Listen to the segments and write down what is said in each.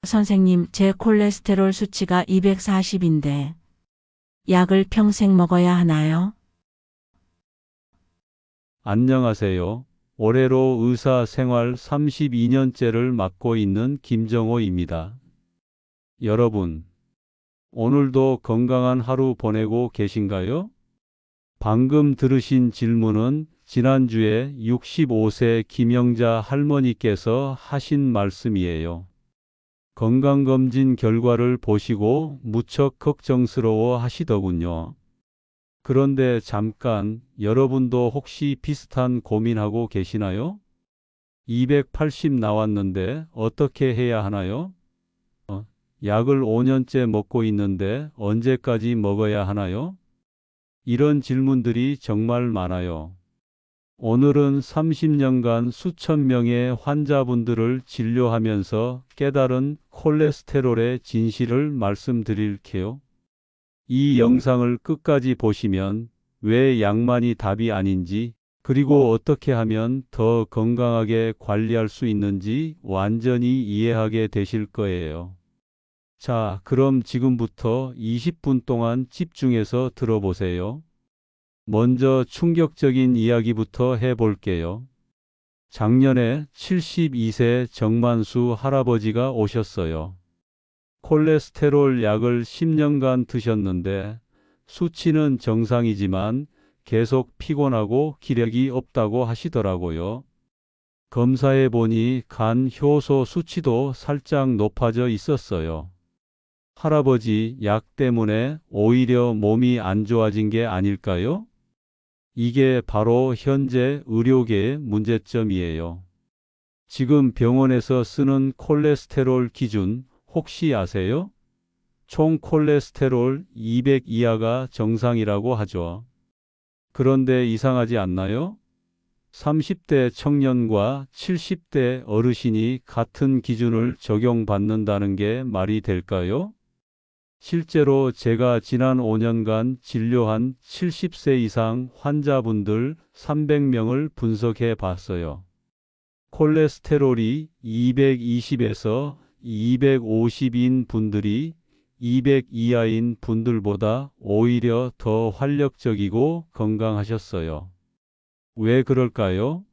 선생님, 제 콜레스테롤 수치가 240인데 약을 평생 먹어야 하나요? 안녕하세요. 올해로 의사 생활 32년째를 맡고 있는 김정호입니다. 여러분, 오늘도 건강한 하루 보내고 계신가요? 방금 들으신 질문은 지난주에 65세 김영자 할머니께서 하신 말씀이에요. 건강검진 결과를 보시고 무척 걱정스러워 하시더군요. 그런데 잠깐, 여러분도 혹시 비슷한 고민하고 계시나요? 280 나왔는데 어떻게 해야 하나요? 약을 5년째 먹고 있는데 언제까지 먹어야 하나요? 이런 질문들이 정말 많아요. 오늘은 30년간 수천 명의 환자분들을 진료하면서 깨달은 콜레스테롤의 진실을 말씀드릴게요. 이 영상을 끝까지 보시면 왜 약만이 답이 아닌지, 그리고 어떻게 하면 더 건강하게 관리할 수 있는지 완전히 이해하게 되실 거예요. 자, 그럼 지금부터 20분 동안 집중해서 들어보세요. 먼저 충격적인 이야기부터 해볼게요. 작년에 72세 정만수 할아버지가 오셨어요. 콜레스테롤 약을 10년간 드셨는데 수치는 정상이지만 계속 피곤하고 기력이 없다고 하시더라고요. 검사해 보니 간 효소 수치도 살짝 높아져 있었어요. 할아버지, 약 때문에 오히려 몸이 안 좋아진 게 아닐까요? 이게 바로 현재 의료계의 문제점이에요. 지금 병원에서 쓰는 콜레스테롤 기준 혹시 아세요? 총 콜레스테롤 200 이하가 정상이라고 하죠. 그런데 이상하지 않나요? 30대 청년과 70대 어르신이 같은 기준을 적용받는다는 게 말이 될까요? 실제로 제가 지난 5년간 진료한 70세 이상 환자분들 300명을 분석해 봤어요. 콜레스테롤이 220에서 250인 분들이 200 이하인 분들보다 오히려 더 활력적이고 건강하셨어요. 왜 그럴까요?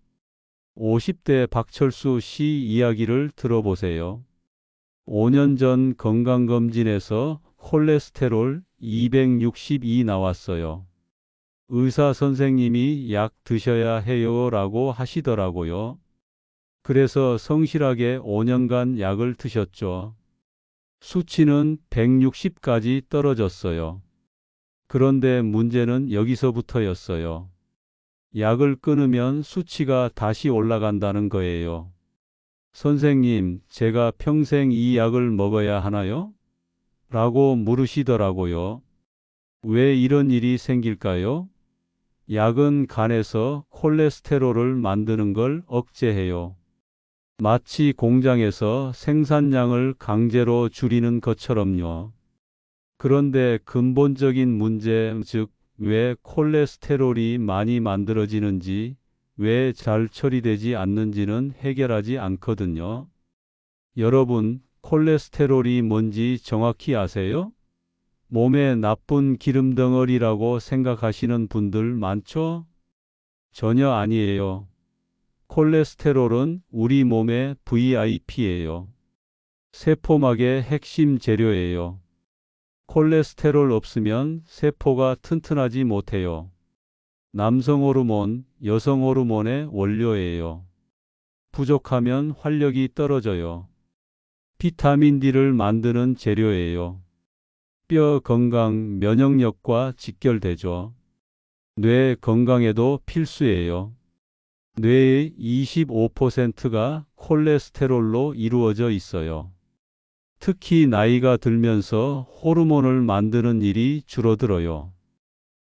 50대 박철수 씨 이야기를 들어보세요. 5년 전 건강검진에서 콜레스테롤 262 나왔어요. 의사 선생님이 약 드셔야 해요 라고 하시더라고요. 그래서 성실하게 5년간 약을 드셨죠. 수치는 160까지 떨어졌어요. 그런데 문제는 여기서부터였어요. 약을 끊으면 수치가 다시 올라간다는 거예요. 선생님, 제가 평생 이 약을 먹어야 하나요? 라고 물으시더라고요. 왜 이런 일이 생길까요? 약은 간에서 콜레스테롤을 만드는 걸 억제해요. 마치 공장에서 생산량을 강제로 줄이는 것처럼요. 그런데 근본적인 문제, 즉, 왜 콜레스테롤이 많이 만들어지는지, 왜 잘 처리되지 않는지는 해결하지 않거든요. 여러분, 콜레스테롤이 뭔지 정확히 아세요? 몸에 나쁜 기름 덩어리라고 생각하시는 분들 많죠? 전혀 아니에요. 콜레스테롤은 우리 몸의 VIP예요. 세포막의 핵심 재료예요. 콜레스테롤 없으면 세포가 튼튼하지 못해요. 남성 호르몬, 여성 호르몬의 원료예요. 부족하면 활력이 떨어져요. 비타민 D를 만드는 재료예요. 뼈 건강, 면역력과 직결되죠. 뇌 건강에도 필수예요. 뇌의 25%가 콜레스테롤로 이루어져 있어요. 특히 나이가 들면서 호르몬을 만드는 일이 줄어들어요.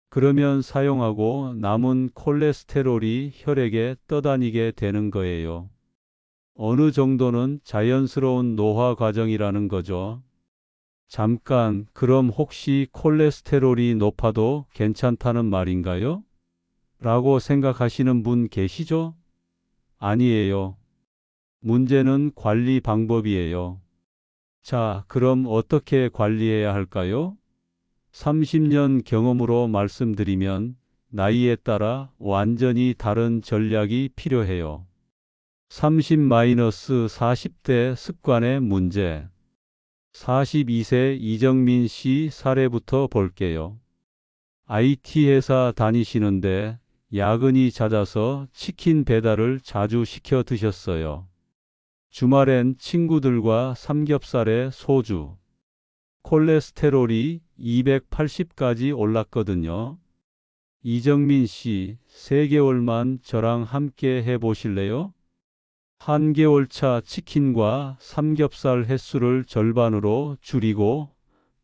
그러면 사용하고 남은 콜레스테롤이 혈액에 떠다니게 되는 거예요. 어느 정도는 자연스러운 노화 과정이라는 거죠. 잠깐, 그럼 혹시 콜레스테롤이 높아도 괜찮다는 말인가요? 라고 생각하시는 분 계시죠? 아니에요. 문제는 관리 방법이에요. 자, 그럼 어떻게 관리해야 할까요? 30년 경험으로 말씀드리면 나이에 따라 완전히 다른 전략이 필요해요. 30-40대 습관의 문제. 42세 이정민 씨 사례부터 볼게요. IT 회사 다니시는데 야근이 잦아서 치킨 배달을 자주 시켜 드셨어요. 주말엔 친구들과 삼겹살에 소주. 콜레스테롤이 280까지 올랐거든요. 이정민 씨, 3개월만 저랑 함께 해보실래요? 한 개월 차 치킨과 삼겹살 횟수를 절반으로 줄이고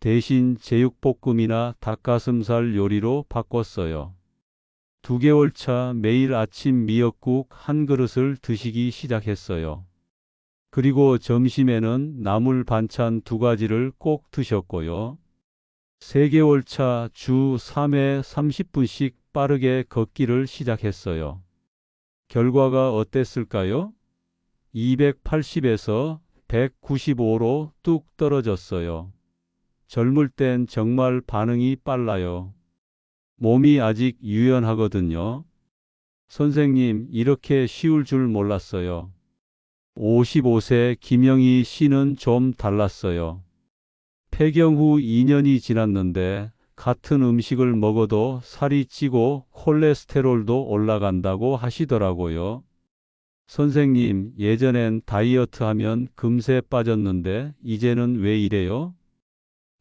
대신 제육볶음이나 닭가슴살 요리로 바꿨어요. 2개월 차 매일 아침 미역국 한 그릇을 드시기 시작했어요. 그리고 점심에는 나물 반찬 2가지를 꼭 드셨고요. 3개월 차 주 3회 30분씩 빠르게 걷기를 시작했어요. 결과가 어땠을까요? 280에서 195로 뚝 떨어졌어요. 젊을 땐 정말 반응이 빨라요. 몸이 아직 유연하거든요. 선생님, 이렇게 쉬울 줄 몰랐어요. 55세 김영희 씨는 좀 달랐어요. 폐경 후 2년이 지났는데 같은 음식을 먹어도 살이 찌고 콜레스테롤도 올라간다고 하시더라고요. 선생님, 예전엔 다이어트 하면 금세 빠졌는데 이제는 왜 이래요?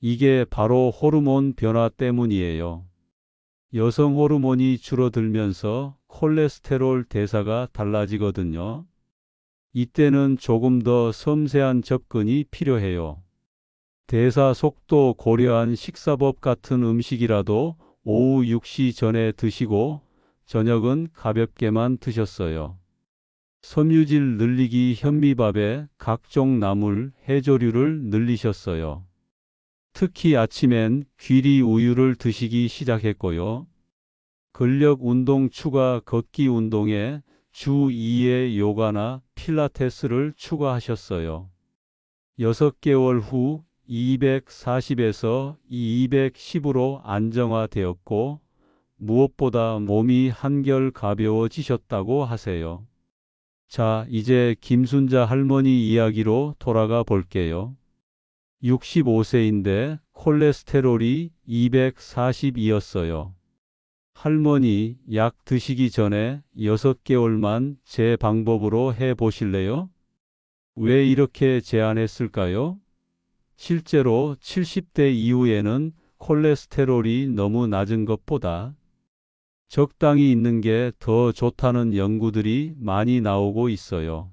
이게 바로 호르몬 변화 때문이에요. 여성 호르몬이 줄어들면서 콜레스테롤 대사가 달라지거든요. 이때는 조금 더 섬세한 접근이 필요해요. 대사 속도 고려한 식사법 같은 음식이라도 오후 6시 전에 드시고 저녁은 가볍게만 드셨어요. 섬유질 늘리기 현미밥에 각종 나물, 해조류를 늘리셨어요. 특히 아침엔 귀리 우유를 드시기 시작했고요. 근력 운동 추가 걷기 운동에 주 2회 요가나 필라테스를 추가하셨어요. 6개월 후 240에서 210으로 안정화되었고 무엇보다 몸이 한결 가벼워지셨다고 하세요. 자, 이제 김순자 할머니 이야기로 돌아가 볼게요. 65세인데 콜레스테롤이 242였어요. 할머니, 약 드시기 전에 6개월만 제 방법으로 해 보실래요? 왜 이렇게 제안했을까요? 실제로 70대 이후에는 콜레스테롤이 너무 낮은 것보다 적당히 있는 게 더 좋다는 연구들이 많이 나오고 있어요.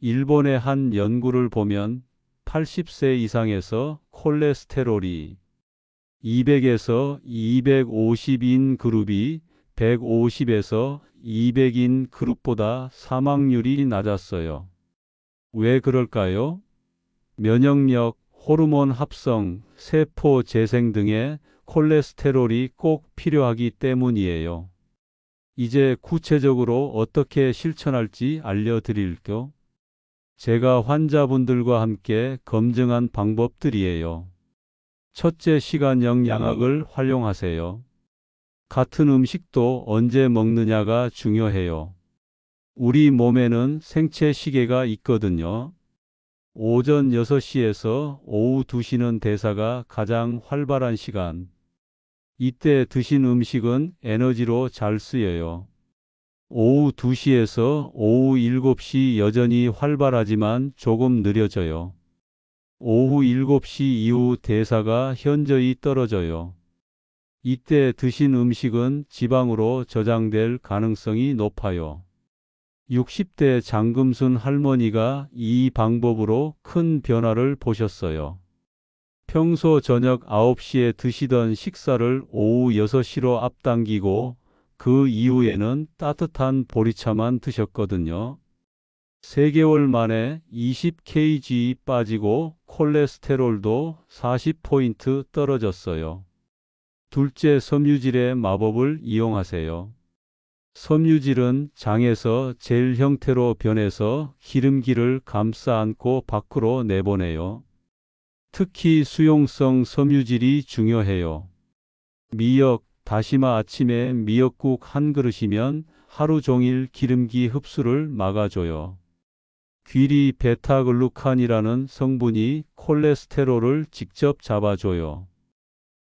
일본의 한 연구를 보면 80세 이상에서 콜레스테롤이 200에서 250인 그룹이 150에서 200인 그룹보다 사망률이 낮았어요. 왜 그럴까요? 면역력, 호르몬 합성, 세포 재생 등의 콜레스테롤이 꼭 필요하기 때문이에요. 이제 구체적으로 어떻게 실천할지 알려드릴게요. 제가 환자분들과 함께 검증한 방법들이에요. 첫째, 시간형 양악을 활용하세요. 같은 음식도 언제 먹느냐가 중요해요. 우리 몸에는 생체 시계가 있거든요. 오전 6시에서 오후 2시는 대사가 가장 활발한 시간. 이때 드신 음식은 에너지로 잘 쓰여요. 오후 2시에서 오후 7시 여전히 활발하지만 조금 느려져요. 오후 7시 이후 대사가 현저히 떨어져요. 이때 드신 음식은 지방으로 저장될 가능성이 높아요. 60대 장금순 할머니가 이 방법으로 큰 변화를 보셨어요. 평소 저녁 9시에 드시던 식사를 오후 6시로 앞당기고 그 이후에는 따뜻한 보리차만 드셨거든요. 3개월 만에 20kg 빠지고 콜레스테롤도 40포인트 떨어졌어요. 둘째, 섬유질의 마법을 이용하세요. 섬유질은 장에서 젤 형태로 변해서 기름기를 감싸 안고 밖으로 내보내요. 특히 수용성 섬유질이 중요해요. 미역, 다시마 아침에 미역국 한 그릇이면 하루 종일 기름기 흡수를 막아줘요. 귀리 베타글루칸이라는 성분이 콜레스테롤을 직접 잡아줘요.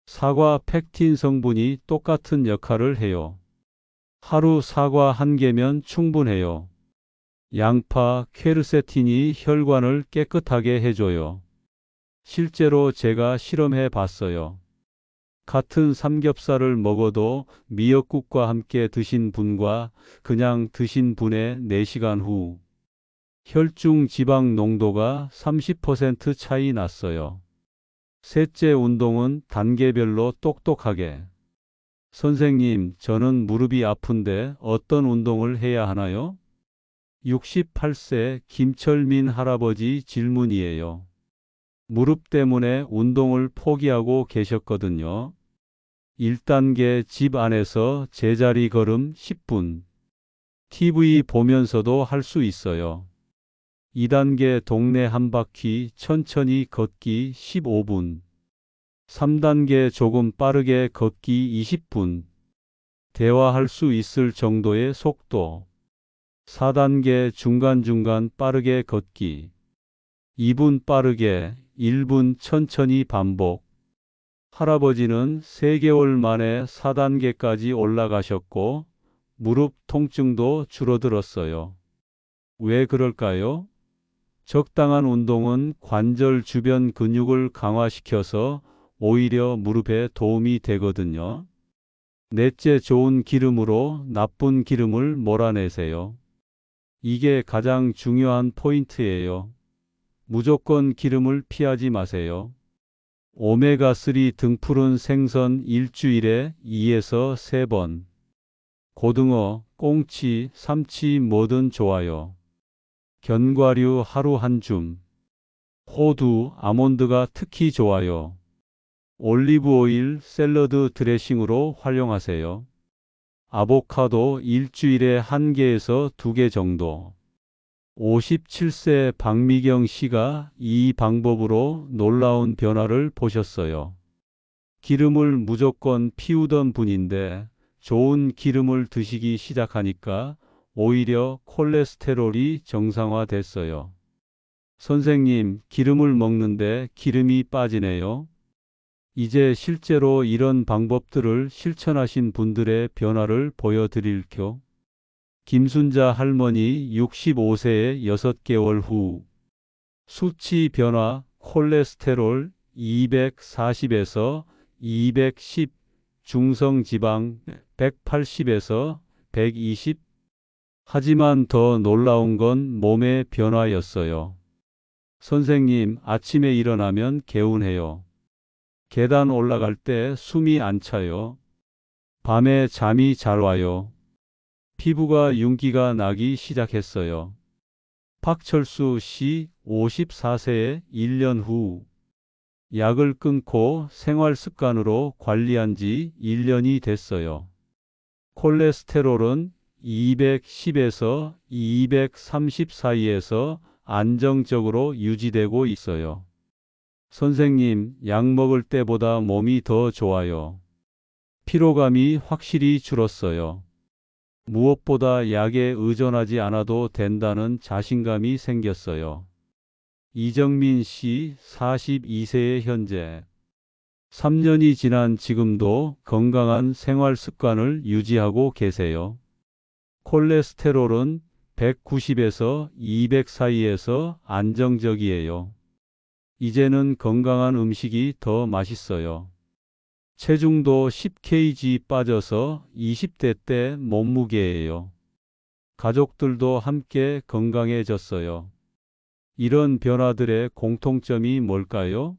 사과 펙틴 성분이 똑같은 역할을 해요. 하루 사과 한 개면 충분해요. 양파, 퀘르세틴이 혈관을 깨끗하게 해줘요. 실제로 제가 실험해 봤어요. 같은 삼겹살을 먹어도 미역국과 함께 드신 분과 그냥 드신 분의 4시간 후 혈중 지방 농도가 30% 차이 났어요. 셋째, 운동은 단계별로 똑똑하게. 선생님, 저는 무릎이 아픈데 어떤 운동을 해야 하나요? 68세 김철민 할아버지 질문이에요. 무릎 때문에 운동을 포기하고 계셨거든요. 1단계 집 안에서 제자리 걸음 10분. TV 보면서도 할 수 있어요. 2단계 동네 한 바퀴 천천히 걷기 15분. 3단계 조금 빠르게 걷기 20분. 대화할 수 있을 정도의 속도. 4단계 중간중간 빠르게 걷기. 2분 빠르게 1분 천천히 반복. 할아버지는 3개월 만에 4단계까지 올라가셨고 무릎 통증도 줄어들었어요. 왜 그럴까요? 적당한 운동은 관절 주변 근육을 강화시켜서 오히려 무릎에 도움이 되거든요. 넷째, 좋은 기름으로 나쁜 기름을 몰아내세요. 이게 가장 중요한 포인트예요. 무조건 기름을 피하지 마세요. 오메가3 등푸른 생선 일주일에 2에서 3번. 고등어, 꽁치, 삼치 뭐든 좋아요. 견과류 하루 한 줌. 호두, 아몬드가 특히 좋아요. 올리브 오일 샐러드 드레싱으로 활용하세요. 아보카도 일주일에 1개에서 2개 정도. 57세 박미경 씨가 이 방법으로 놀라운 변화를 보셨어요. 기름을 무조건 피우던 분인데 좋은 기름을 드시기 시작하니까 오히려 콜레스테롤이 정상화됐어요. 선생님, 기름을 먹는데 기름이 빠지네요. 이제 실제로 이런 방법들을 실천하신 분들의 변화를 보여드릴게요. 김순자 할머니 65세의 6개월 후 수치 변화 콜레스테롤 240에서 210, 중성지방 180에서 120. 하지만 더 놀라운 건 몸의 변화였어요. 선생님, 아침에 일어나면 개운해요. 계단 올라갈 때 숨이 안 차요. 밤에 잠이 잘 와요. 피부가 윤기가 나기 시작했어요. 박철수 씨 54세의 1년 후 약을 끊고 생활 습관으로 관리한 지 1년이 됐어요. 콜레스테롤은 210에서 230 사이에서 안정적으로 유지되고 있어요. 선생님, 약 먹을 때보다 몸이 더 좋아요. 피로감이 확실히 줄었어요. 무엇보다 약에 의존하지 않아도 된다는 자신감이 생겼어요. 이정민 씨 42세의 현재 3년이 지난 지금도 건강한 생활 습관을 유지하고 계세요. 콜레스테롤은 190에서 200 사이에서 안정적이에요. 이제는 건강한 음식이 더 맛있어요. 체중도 10kg 빠져서 20대 때 몸무게예요. 가족들도 함께 건강해졌어요. 이런 변화들의 공통점이 뭘까요?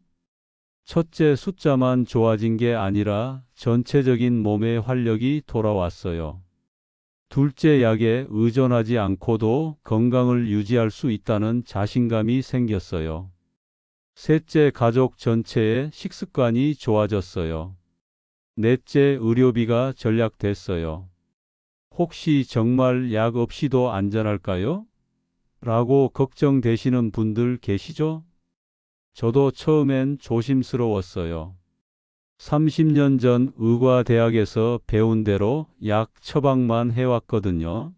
첫째, 숫자만 좋아진 게 아니라 전체적인 몸의 활력이 돌아왔어요. 둘째, 약에 의존하지 않고도 건강을 유지할 수 있다는 자신감이 생겼어요. 셋째, 가족 전체의 식습관이 좋아졌어요. 넷째, 의료비가 절약됐어요. 혹시 정말 약 없이도 안전할까요? 라고 걱정되시는 분들 계시죠? 저도 처음엔 조심스러웠어요. 30년 전 의과대학에서 배운 대로 약 처방만 해왔거든요.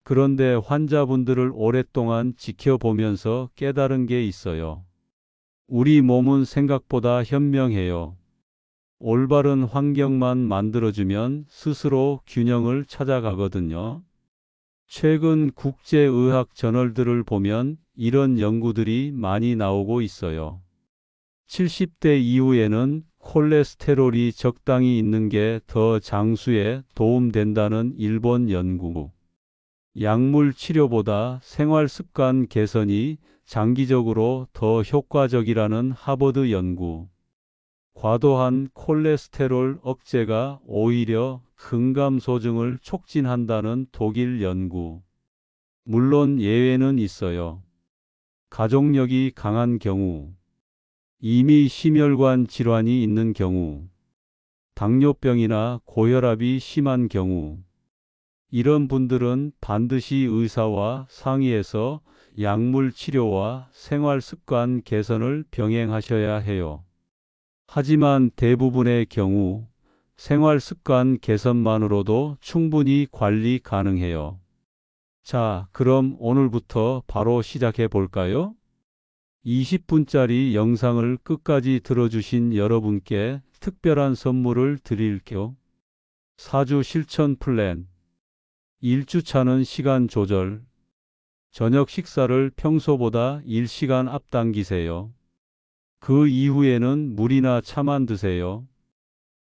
그런데 환자분들을 오랫동안 지켜보면서 깨달은 게 있어요. 우리 몸은 생각보다 현명해요. 올바른 환경만 만들어주면 스스로 균형을 찾아가거든요. 최근 국제의학 저널들을 보면 이런 연구들이 많이 나오고 있어요. 70대 이후에는 콜레스테롤이 적당히 있는 게 더 장수에 도움된다는 일본 연구. 약물 치료보다 생활 습관 개선이 장기적으로 더 효과적이라는 하버드 연구. 과도한 콜레스테롤 억제가 오히려 근감소증을 촉진한다는 독일 연구. 물론 예외는 있어요. 가족력이 강한 경우, 이미 심혈관 질환이 있는 경우, 당뇨병이나 고혈압이 심한 경우, 이런 분들은 반드시 의사와 상의해서 약물 치료와 생활 습관 개선을 병행하셔야 해요. 하지만 대부분의 경우 생활 습관 개선만으로도 충분히 관리 가능해요. 자, 그럼 오늘부터 바로 시작해 볼까요? 20분짜리 영상을 끝까지 들어주신 여러분께 특별한 선물을 드릴게요. 4주 실천 플랜. 1주차는 시간 조절. 저녁 식사를 평소보다 1시간 앞당기세요. 그 이후에는 물이나 차만 드세요.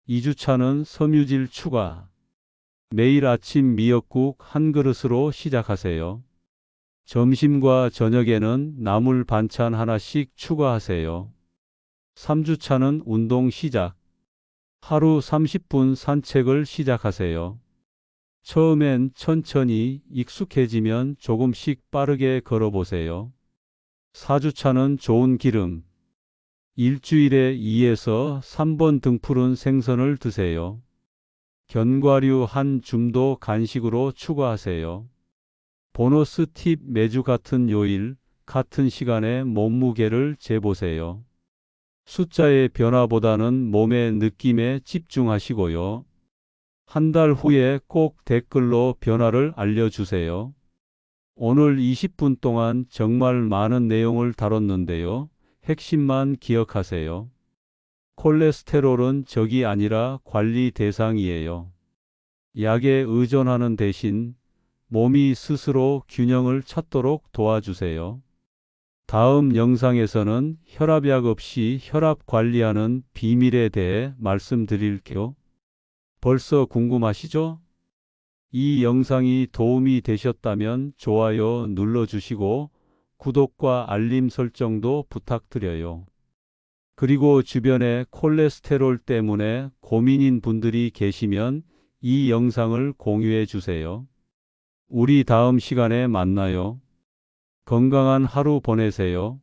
2주차는 섬유질 추가. 매일 아침 미역국 한 그릇으로 시작하세요. 점심과 저녁에는 나물 반찬 하나씩 추가하세요. 3주차는 운동 시작. 하루 30분 산책을 시작하세요. 처음엔 천천히, 익숙해지면 조금씩 빠르게 걸어보세요. 4주차는 좋은 기름. 일주일에 2에서 3번 등푸른 생선을 드세요. 견과류 한 줌도 간식으로 추가하세요. 보너스 팁. 매주 같은 요일, 같은 시간에 몸무게를 재보세요. 숫자의 변화보다는 몸의 느낌에 집중하시고요. 한 달 후에 꼭 댓글로 변화를 알려주세요. 오늘 20분 동안 정말 많은 내용을 다뤘는데요. 핵심만 기억하세요. 콜레스테롤은 적이 아니라 관리 대상이에요. 약에 의존하는 대신 몸이 스스로 균형을 찾도록 도와주세요. 다음 영상에서는 혈압약 없이 혈압 관리하는 비밀에 대해 말씀드릴게요. 벌써 궁금하시죠? 이 영상이 도움이 되셨다면 좋아요 눌러주시고 구독과 알림 설정도 부탁드려요. 그리고 주변에 콜레스테롤 때문에 고민인 분들이 계시면 이 영상을 공유해 주세요. 우리 다음 시간에 만나요. 건강한 하루 보내세요.